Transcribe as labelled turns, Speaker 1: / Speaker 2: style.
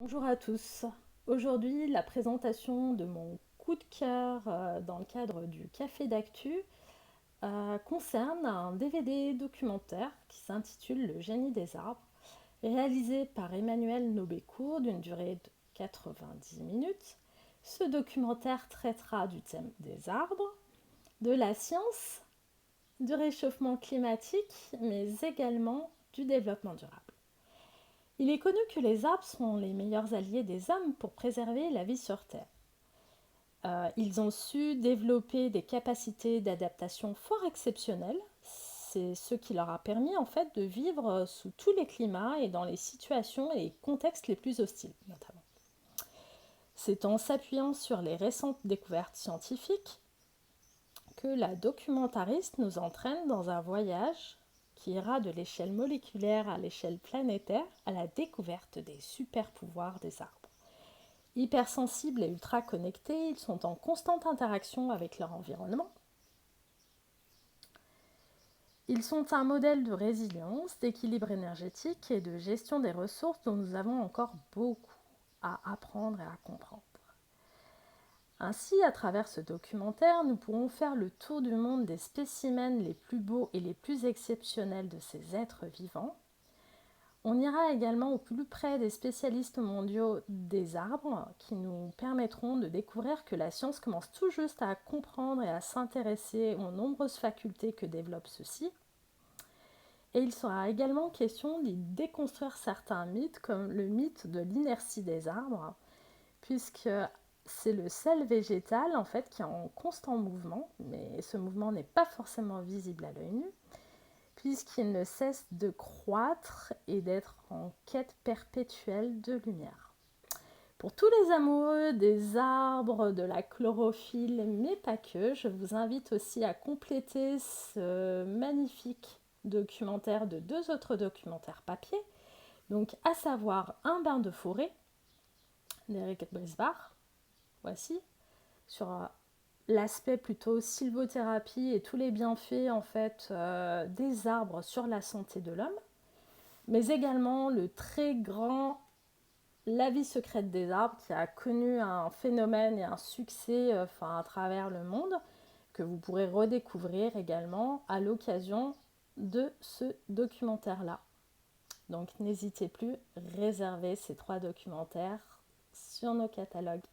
Speaker 1: Bonjour à tous. Aujourd'hui, la présentation de mon coup de cœur dans le cadre du Café d'Actu concerne un DVD documentaire qui s'intitule Le génie des arbres, réalisé par Emmanuel Nobécourt d'une durée de 90 minutes. Ce documentaire traitera du thème des arbres, de la science, du réchauffement climatique, mais également du développement durable. Il est connu que les arbres sont les meilleurs alliés des hommes pour préserver la vie sur Terre. Ils ont su développer des capacités d'adaptation fort exceptionnelles. C'est ce qui leur a permis en fait de vivre sous tous les climats et dans les situations et contextes les plus hostiles notamment. C'est en s'appuyant sur les récentes découvertes scientifiques que la documentariste nous entraîne dans un voyage qui ira de l'échelle moléculaire à l'échelle planétaire à la découverte des super pouvoirs des arbres. Hypersensibles et ultra connectés, ils sont en constante interaction avec leur environnement. Ils sont un modèle de résilience, d'équilibre énergétique et de gestion des ressources dont nous avons encore beaucoup à apprendre et à comprendre. Ainsi, à travers ce documentaire, nous pourrons faire le tour du monde des spécimens les plus beaux et les plus exceptionnels de ces êtres vivants. On ira également au plus près des spécialistes mondiaux des arbres qui nous permettront de découvrir que la science commence tout juste à comprendre et à s'intéresser aux nombreuses facultés que développent ceux-ci. Et il sera également question d'y déconstruire certains mythes comme le mythe de l'inertie des arbres, puisque c'est le sel végétal en fait qui est en constant mouvement, mais ce mouvement n'est pas forcément visible à l'œil nu, puisqu'il ne cesse de croître et d'être en quête perpétuelle de lumière. Pour tous les amoureux des arbres, de la chlorophylle, mais pas que, je vous invite aussi à compléter ce magnifique documentaire de deux autres documentaires papier, donc à savoir Un bain de forêt d'Eric Brisbard, voici, sur l'aspect plutôt sylvothérapie et tous les bienfaits en fait des arbres sur la santé de l'homme, mais également le très grand La vie secrète des arbres qui a connu un phénomène et un succès à travers le monde que vous pourrez redécouvrir également à l'occasion de ce documentaire-là. Donc n'hésitez plus, réservez ces 3 documentaires sur nos catalogues.